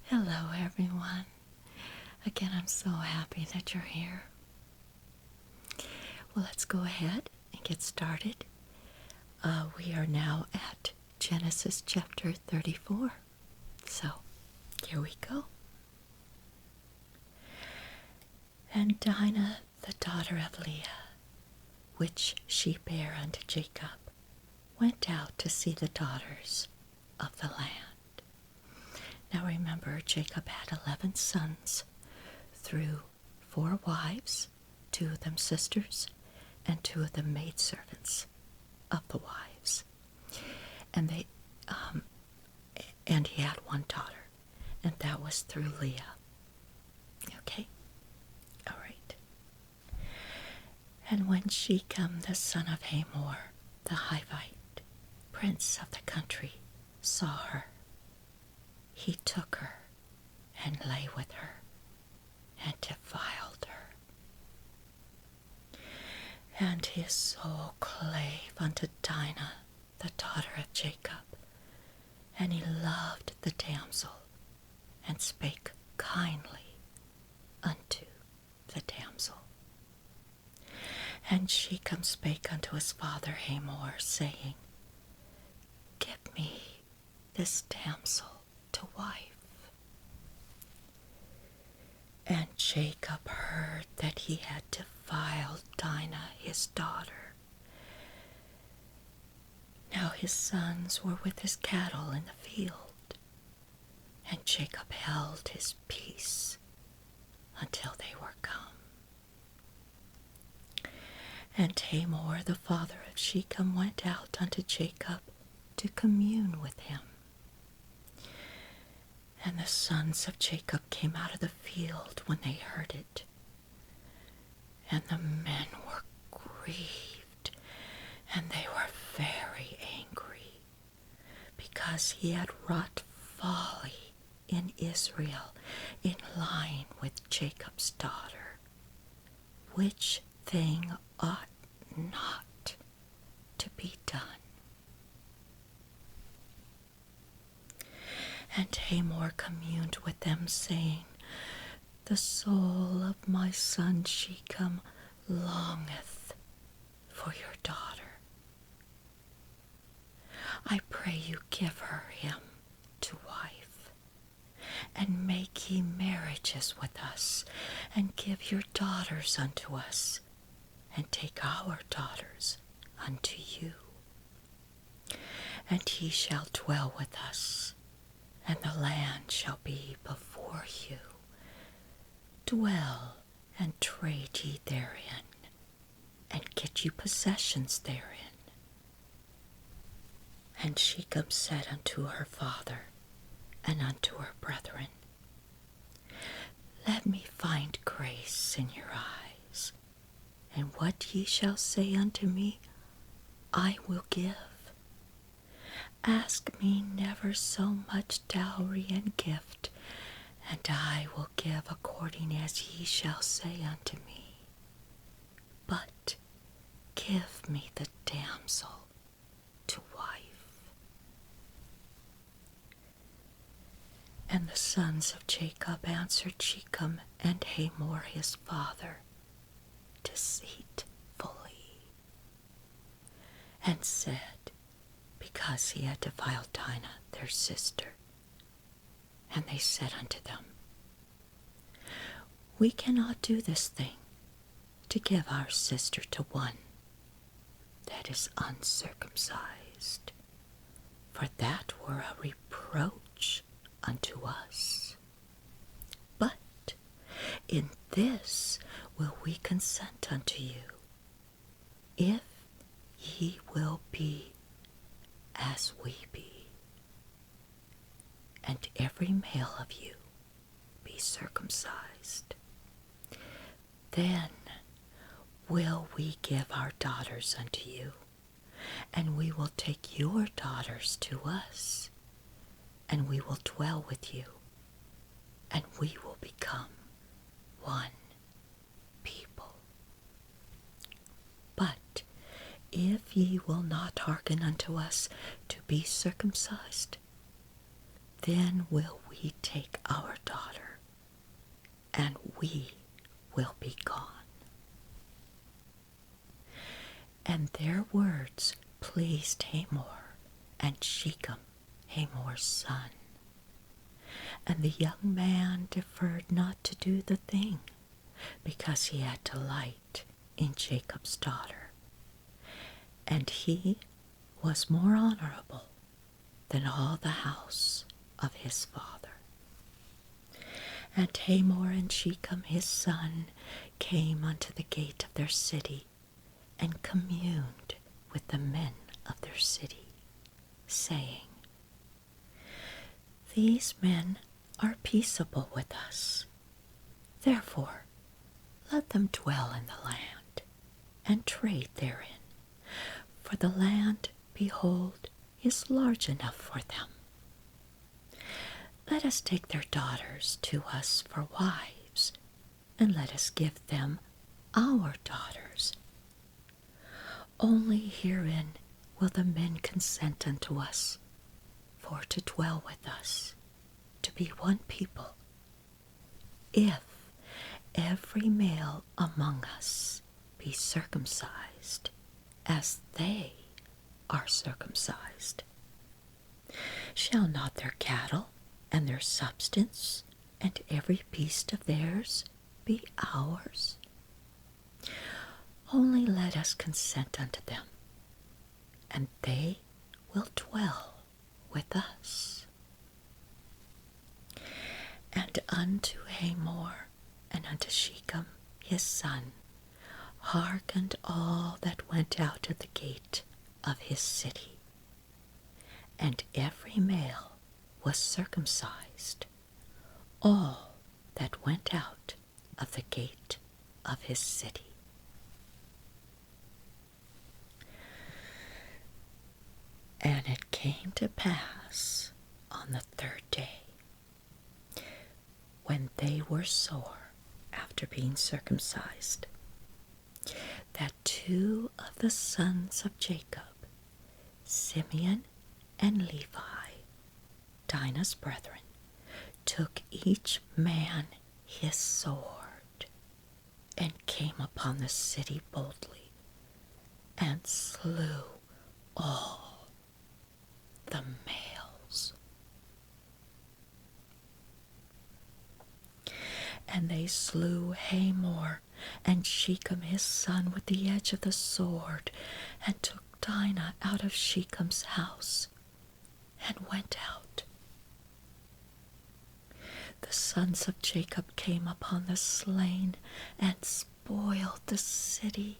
Hello, everyone. Again, I'm so happy that you're here. Well, let's go ahead and get started. We are now at Genesis chapter 34. So, here we go. And Dinah, the daughter of Leah, which she bare unto Jacob, went out to see the daughters of the land. Now remember, Jacob had 11 sons through 4 wives, 2 of them sisters, and 2 of them maidservants of the wives. And and he had 1 daughter, and that was through Leah. Okay? All right. And when Shechem, the son of Hamor, the Hivite, prince of the country, saw her, he took her and lay with her and defiled her. And his soul clave unto Dinah, the daughter of Jacob, and he loved the damsel, and spake kindly unto the damsel. And Shechem spake unto his father Hamor, saying, Give me this damsel to wife. And Jacob heard that he had defiled Dinah his daughter. Now his sons were with his cattle in the field, and Jacob held his peace until they were come. And Hamor, the father of Shechem, went out unto Jacob to commune with him. And the sons of Jacob came out of the field when they heard it. And the men were grieved, and they were very angry, because he had wrought folly in Israel in lying with Jacob's daughter, which thing ought not to be done. And Hamor communed with them, saying, The soul of my son Shechem longeth for your daughter. I pray you give her him to wife, and make ye marriages with us, and give your daughters unto us, and take our daughters unto you. And he shall dwell with us, and the land shall be before you. Dwell and trade ye therein, and get you possessions therein. And Shechem said unto her father and unto her brethren, Let me find grace in your eyes, and what ye shall say unto me, I will give. Ask me never so much dowry and gift, and I will give according as ye shall say unto me. But give me the damsel to wife. And the sons of Jacob answered Shechem and Hamor his father deceitfully, and said, because he had defiled Dinah their sister. And they said unto them, We cannot do this thing, to give our sister to one that is uncircumcised, for that were a reproach unto us. But in this will we consent unto you, if ye will be as we be, and every male of you be circumcised. Then will we give our daughters unto you, and we will take your daughters to us, and we will dwell with you, and we will become one people. But if ye will not hearken unto us to be circumcised, then will we take our daughter, and we will be gone. And their words pleased Hamor and Shechem, Hamor's son. And the young man deferred not to do the thing, because he had delight in Jacob's daughter. And he was more honorable than all the house of his father. And Hamor and Shechem his son came unto the gate of their city, and communed with the men of their city, saying, These men are peaceable with us. Therefore, let them dwell in the land, and trade therein. For the land, behold, is large enough for them. Let us take their daughters to us for wives, and let us give them our daughters. Only herein will the men consent unto us, for to dwell with us, to be one people, if every male among us be circumcised, as they are circumcised. Shall not their cattle and their substance and every beast of theirs be ours? Only let us consent unto them, and they will dwell with us. And unto Hamor and unto Shechem his son hearkened all that went out of the gate of his city, and every male was circumcised, all that went out of the gate of his city. And it came to pass on the third day, when they were sore after being circumcised, that two of the sons of Jacob, Simeon and Levi, Dinah's brethren, took each man his sword, and came upon the city boldly, and slew all the males. And they slew Hamor and Shechem his son with the edge of the sword, and took Dinah out of Shechem's house, and went out. The sons of Jacob came upon the slain, and spoiled the city,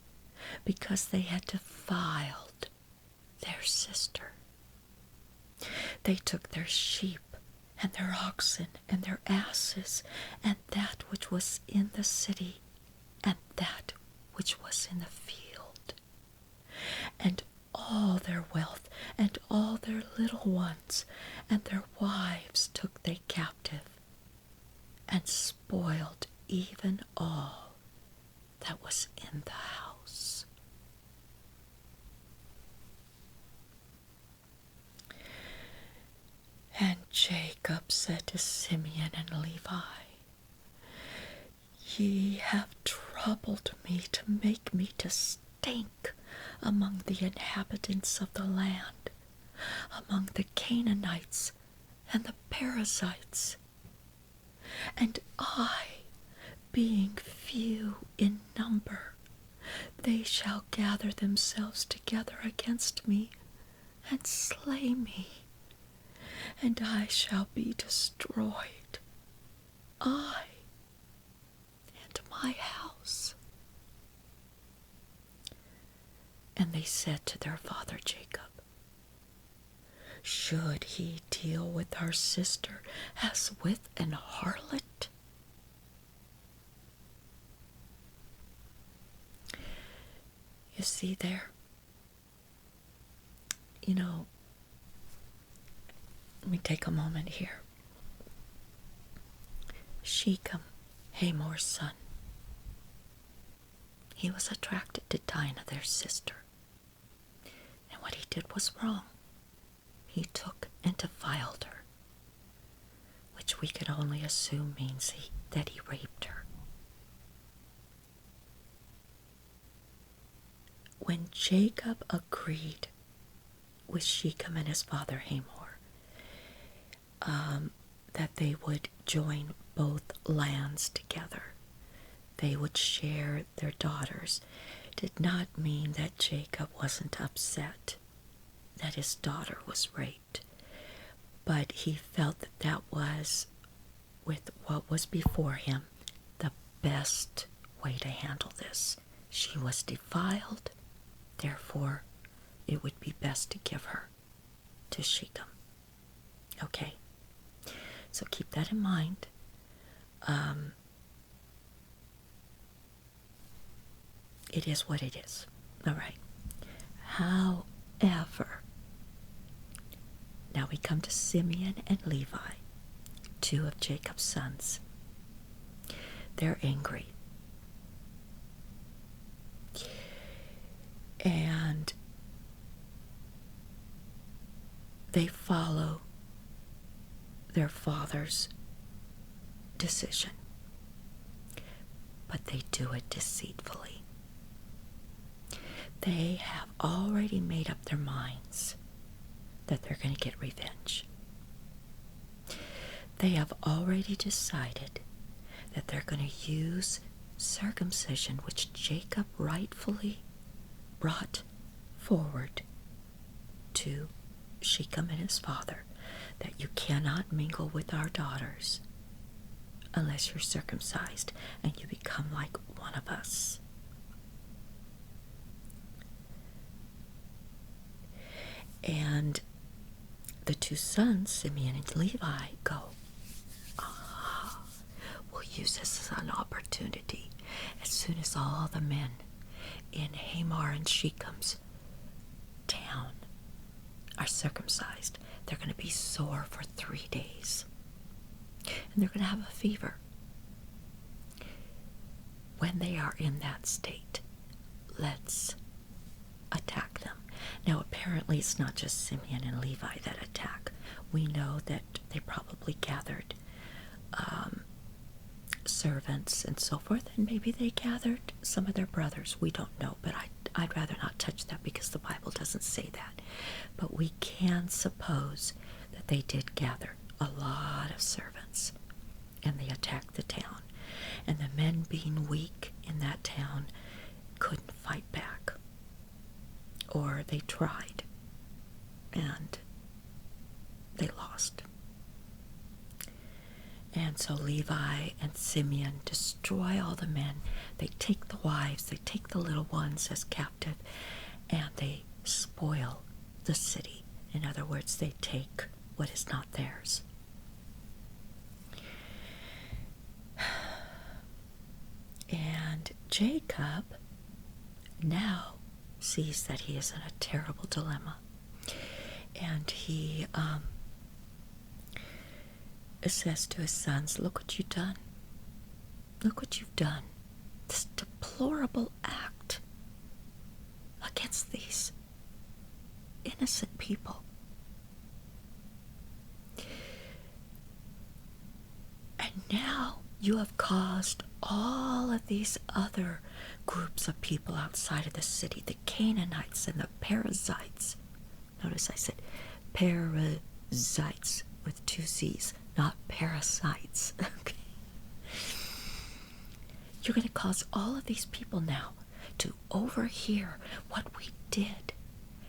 because they had defiled their sister. They took their sheep, and their oxen, and their asses, and that which was in the city, and that which was in the field, and all their wealth, and all their little ones, and their wives took they captive, and spoiled even all that was in the house. And Jacob said to Simeon and Levi, Ye have troubled me to make me to stink among the inhabitants of the land, among the Canaanites and the Perizzites. And I, being few in number, they shall gather themselves together against me, and slay me, and I shall be destroyed, I and my house. And they said to their father Jacob, Should he deal with our sister as with an harlot? You see there, let me take a moment here. Shechem, Hamor's son, he was attracted to Dinah, their sister. And what he did was wrong. He took and defiled her. which we could only assume means that he raped her. When Jacob agreed with Shechem and his father Hamor that they would join both lands together, they would share their daughters, did not mean that Jacob wasn't upset that his daughter was raped. But he felt that that was, with what was before him, the best way to handle this. She was defiled, therefore it would be best to give her to Shechem. Okay, so keep that in mind. It is what it is. All right. However, now we come to Simeon and Levi, two of Jacob's sons. They're angry. And they follow their father's decision. But they do it deceitfully. They have already made up their minds that they're going to get revenge. They have already decided that they're going to use circumcision, which Jacob rightfully brought forward to Shechem and his father, that you cannot mingle with our daughters unless you're circumcised and you become like one of us. And the two sons, Simeon and Levi, go, we'll use this as an opportunity. As soon as all the men in Hamor and Shechem's town are circumcised, they're going to be sore for 3 days. And they're going to have a fever. When they are in that state, let's attack them. Now, apparently it's not just Simeon and Levi that attack. We know that they probably gathered servants and so forth, and maybe they gathered some of their brothers. We don't know, but I'd rather not touch that because the Bible doesn't say that. But we can suppose that they did gather a lot of servants, and they attacked the town. And the men, being weak in that town, couldn't fight back. Or they tried, and they lost. And so Levi and Simeon destroy all the men. They take the wives, they take the little ones as captive, and they spoil the city. In other words, they take what is not theirs. And Jacob now sees that he is in a terrible dilemma. And he says to his sons, look what you've done. Look what you've done. This deplorable act against these innocent people. And now you have caused all of these other groups of people outside of the city, the Canaanites and the Perizzites. Notice I said Perizzites with 2 Z's, not parasites. Okay. You're going to cause all of these people now to overhear what we did.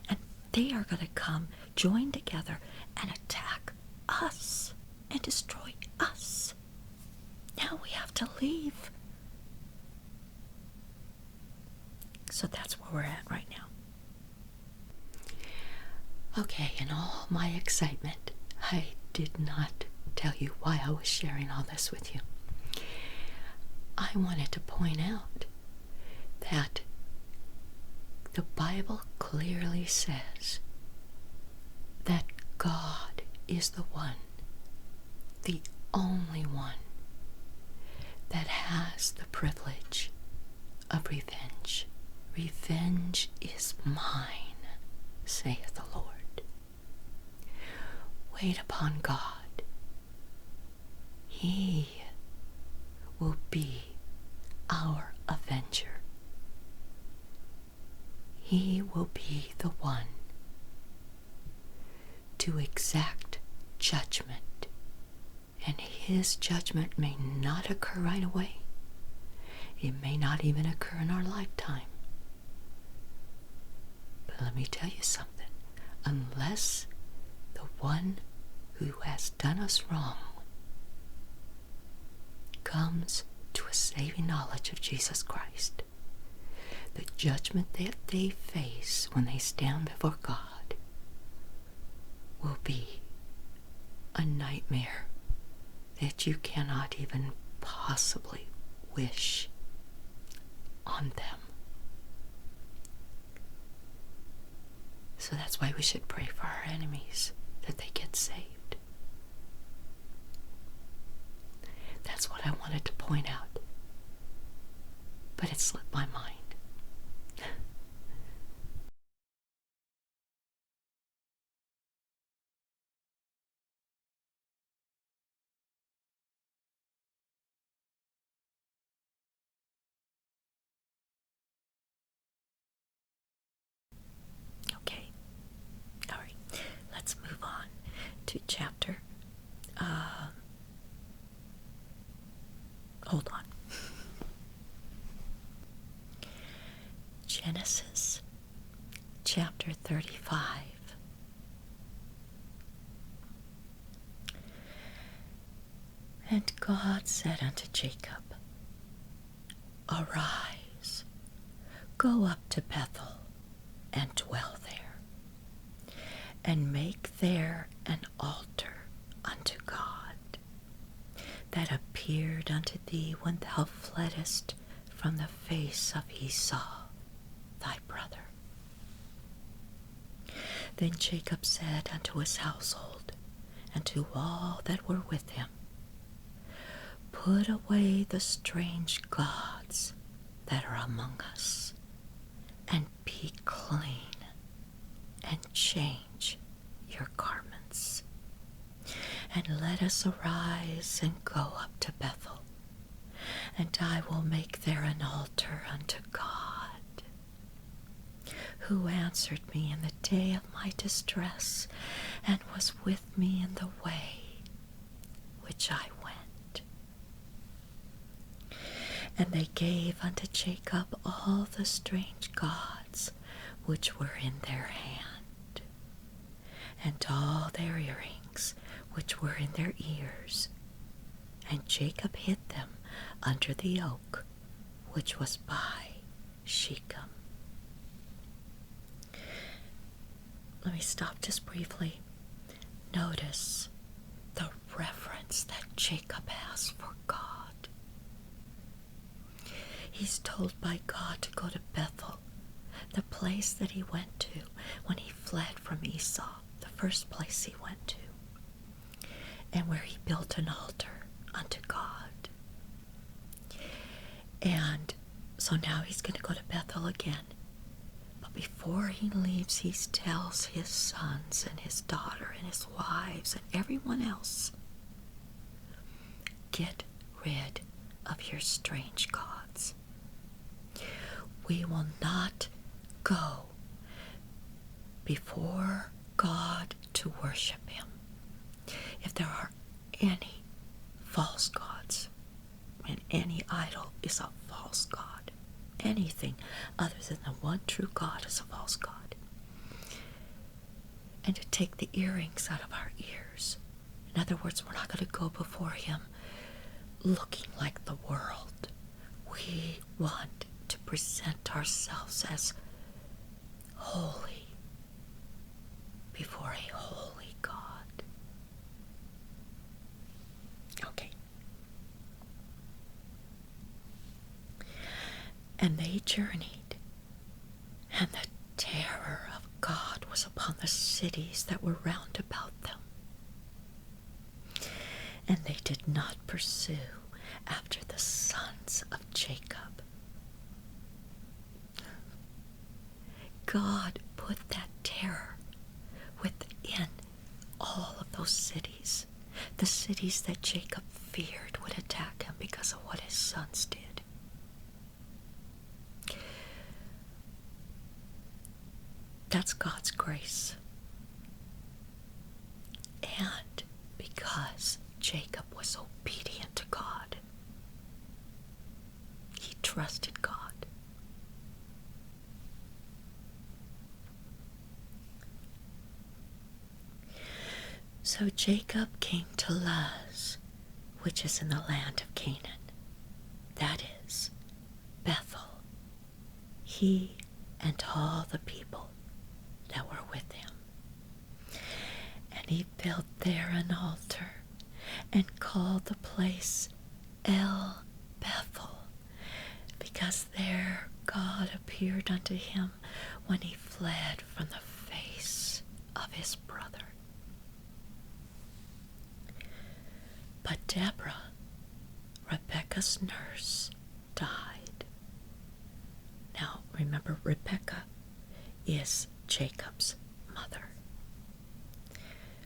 And they are going to come, join together, and attack us and destroy us. Now we have to leave. So that's where we're at right now. Okay, in all my excitement, I did not tell you why I was sharing all this with you. I wanted to point out that the Bible clearly says that God is the one, the only one, that has the privilege of revenge. Revenge is mine, saith the Lord. Wait upon God. he will be our avenger. He will be the one to exact judgment, and his judgment may not occur right away. It may not even occur in our lifetime. But let me tell you something. Unless the one who has done us wrong comes to a saving knowledge of Jesus Christ, the judgment that they face when they stand before God will be a nightmare that you cannot even possibly wish on them. So that's why we should pray for our enemies, that they get saved. That's what I wanted to point out, but it slipped my mind. Okay, all right, let's move on to chapter. Hold on. Genesis chapter 35. And God said unto Jacob, Arise, go up to Bethel, and dwell there, and make there an altar unto God, that appeared unto thee when thou fleddest from the face of Esau, thy brother. Then Jacob said unto his household, and to all that were with him, Put away the strange gods that are among us, and be clean, and change your garments. And let us arise and go up to Bethel, and I will make there an altar unto God, who answered me in the day of my distress, and was with me in the way which I went. And they gave unto Jacob all the strange gods which were in their hand, and all their earrings which were in their ears, and Jacob hid them under the oak which was by Shechem. Let me stop just briefly. Notice the reverence that Jacob has for God. He's told by God to go to Bethel, the place that he went to when he fled from Esau, the first place he went to, and where he built an altar unto God. And so now he's going to go to Bethel again. But before he leaves, he tells his sons and his daughter and his wives and everyone else, get rid of your strange gods. We will not go before God to worship him. If there are any false gods, and any idol is a false god, anything other than the one true God is a false god. And to take the earrings out of our ears. In other words, we're not going to go before him looking like the world. We want to present ourselves as holy before a holy God. Okay. And they journeyed, and the terror of God was upon the cities that were round about them. And they did not pursue after the sons of Jacob. God put that terror within all of those cities, the cities that Jacob feared would attack him because of what his sons did. That's God's grace. And because Jacob was obedient to God, he trusted God. So Jacob came to Luz, which is in the land of Canaan, that is, Bethel, he and all the people that were with him. And he built there an altar and called the place El Bethel, because there God appeared unto him when he fled from the face of his brother. But Deborah, Rebekah's nurse, died. Now, remember, Rebekah is Jacob's mother.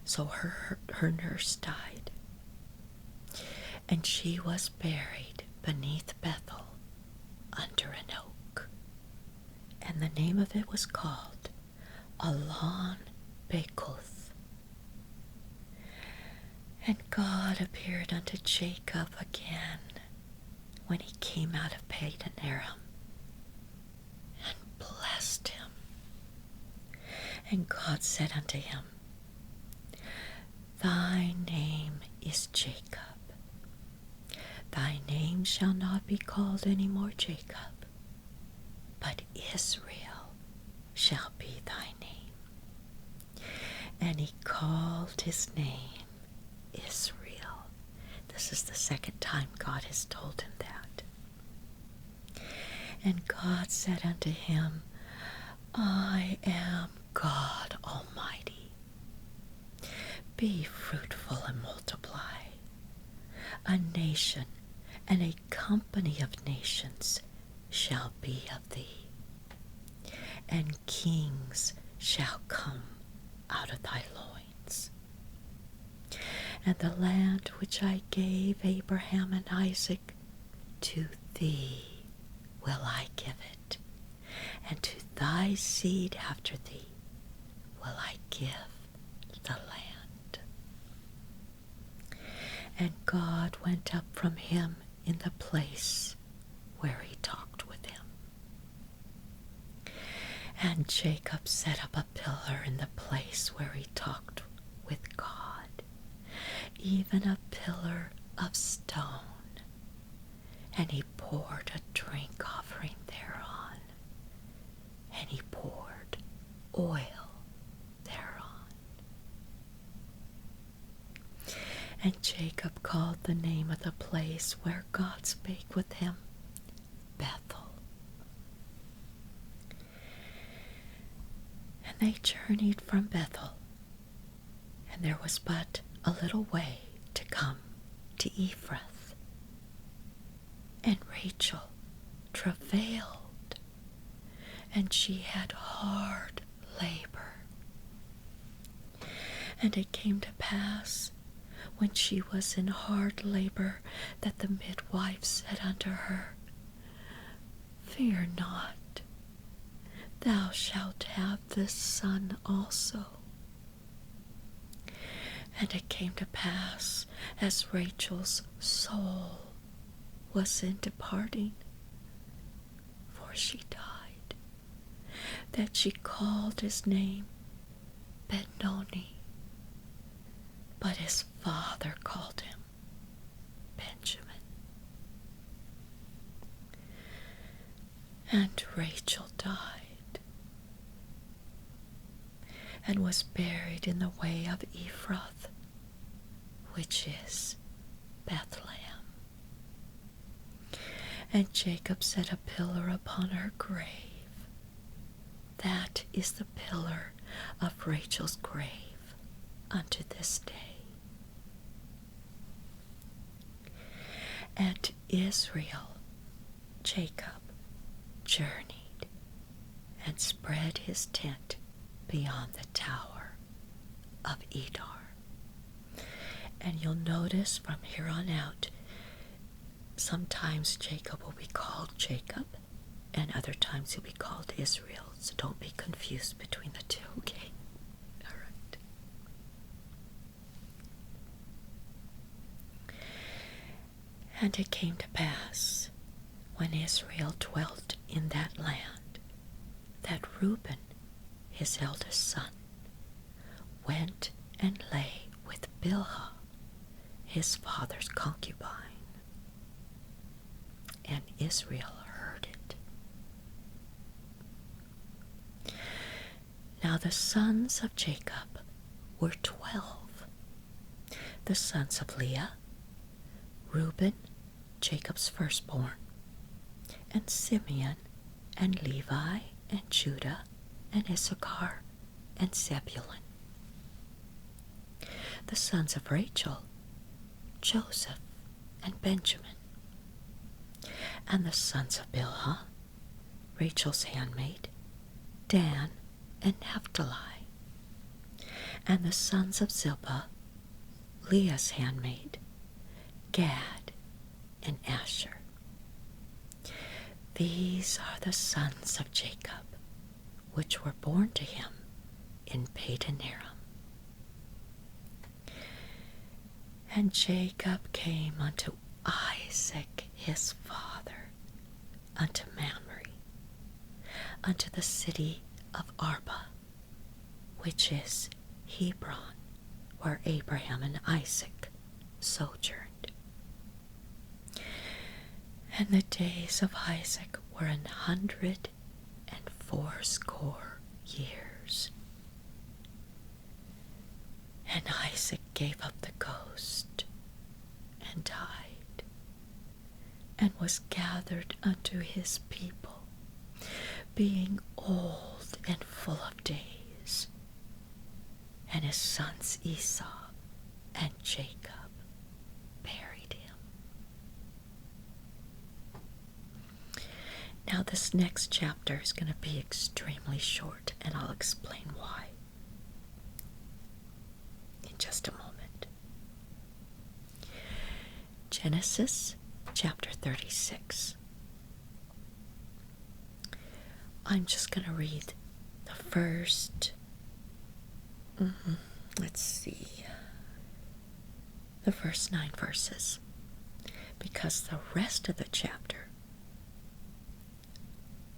So her nurse died. And she was buried beneath Bethel under an oak. And the name of it was called Alon Bakuth. And God appeared unto Jacob again when he came out of Padan Aram and blessed him. And God said unto him, Thy name is Jacob. Thy name shall not be called any more Jacob, but Israel shall be thy name. And he called his name Israel. This is the second time God has told him that. And God said unto him, I am God Almighty. Be fruitful and multiply. A nation and a company of nations shall be of thee, and kings shall come out of thy loins. And the land which I gave Abraham and Isaac, to thee will I give it, and to thy seed after thee will I give the land. And God went up from him in the place where he talked with him. And Jacob set up a pillar in the place where he talked with God, even a pillar of stone, and he poured a drink offering thereon, and he poured oil thereon. And Jacob called the name of the place where God spake with him Bethel. And they journeyed from Bethel, and there was but a little way to come to Ephrath. And Rachel travailed, and she had hard labor. And it came to pass, when she was in hard labor, that the midwife said unto her, Fear not, thou shalt have this son also. And it came to pass, as Rachel's soul was in departing, for she died, that she called his name Benoni, but his father called him Benjamin. And Rachel died, and was buried in the way of Ephrath, which is Bethlehem. And Jacob set a pillar upon her grave. That is the pillar of Rachel's grave unto this day. And Israel, Jacob, journeyed and spread his tent beyond the tower of Edar. And you'll notice from here on out, sometimes Jacob will be called Jacob, and other times he'll be called Israel. So don't be confused between the two, okay? All right. And it came to pass, when Israel dwelt in that land, that Reuben, his eldest son, went and lay with Bilhah, his father's concubine. And Israel heard it. Now the sons of Jacob were 12. The sons of Leah, Reuben, Jacob's firstborn, and Simeon, and Levi, and Judah, and Issachar, and Zebulun. The sons of Rachel, Joseph, and Benjamin. And the sons of Bilhah, Rachel's handmaid, Dan, and Naphtali. And the sons of Zilpah, Leah's handmaid, Gad, and Asher. These are the sons of Jacob, which were born to him in Padan Aram. And Jacob came unto Isaac his father, unto Mamre, unto the city of Arba, which is Hebron, where Abraham and Isaac sojourned. And the days of Isaac were 180 years. And Isaac gave up the ghost, and died, and was gathered unto his people, being old and full of days. And his sons Esau and Jacob buried him. Now this next chapter is going to be extremely short, and I'll explain why in just a moment. Genesis chapter 36. I'm just going to read the first, the first 9 verses, because the rest of the chapter,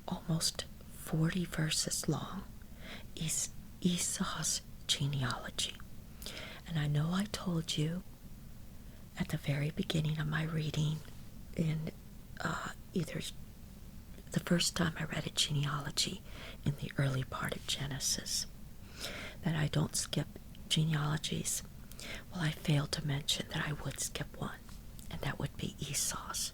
almost 40 verses long, is Esau's genealogy. And I know I told you at the very beginning of my reading, in either the first time I read a genealogy in the early part of Genesis, that I don't skip genealogies. Well, I failed to mention that I would skip one, and that would be Esau's.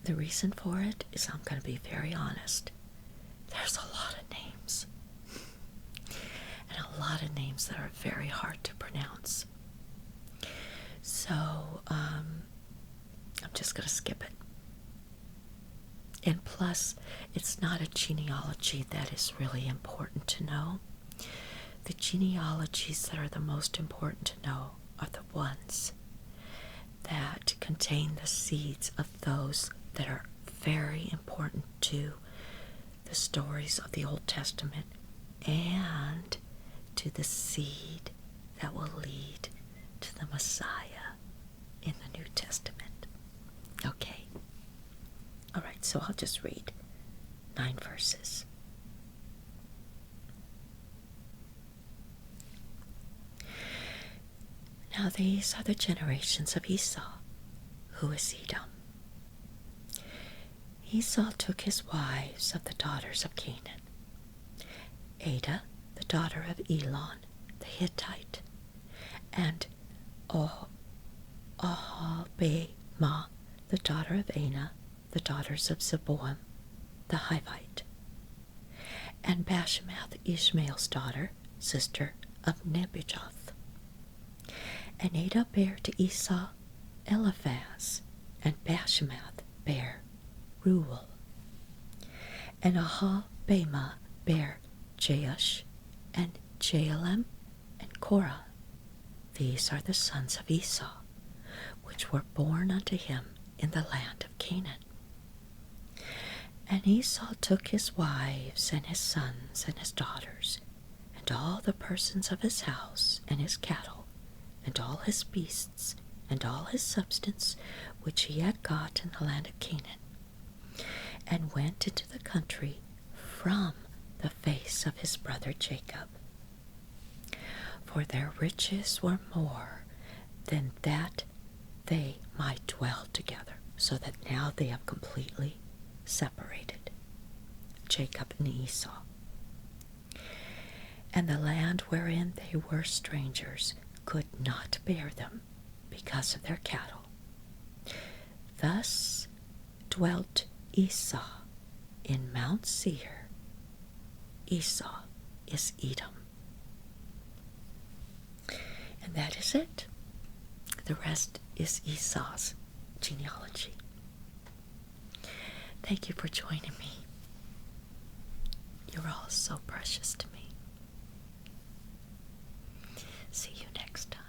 The reason for it is, I'm going to be very honest, there's a lot of names. And a lot of names that are very hard to pronounce. So, I'm just going to skip it. And plus, it's not a genealogy that is really important to know. The genealogies that are the most important to know are the ones that contain the seeds of those that are very important to the stories of the Old Testament and to the seed that will lead to the Messiah in the New Testament. Okay. All right, so I'll just read 9 verses. Now these are the generations of Esau, who is Edom. Esau took his wives of the daughters of Canaan, Ada, the daughter of Elon, the Hittite, and Aholibamah, the daughter of Anah, the daughters of Zeboam, the Hivite, and Bashemath, Ishmael's daughter, sister of Nebajoth. And Ada bare to Esau Eliphaz, and Bashemath bare Reuel. And Aholibamah bare Jeush, and Jaalam, and Korah. These are the sons of Esau, which were born unto him in the land of Canaan. And Esau took his wives, and his sons, and his daughters, and all the persons of his house, and his cattle, and all his beasts, and all his substance, which he had got in the land of Canaan, and went into the country from the face of his brother Jacob. For their riches were more than that they might dwell together, so that now they have completely separated, Jacob and Esau. And the wherein wherein they were strangers could not bear them because of their cattle. Thus dwelt Esau in Mount Seir. Esau is Edom. And that is it. The rest is Esau's genealogy. Thank you for joining me. You're all so precious to me. See you next time.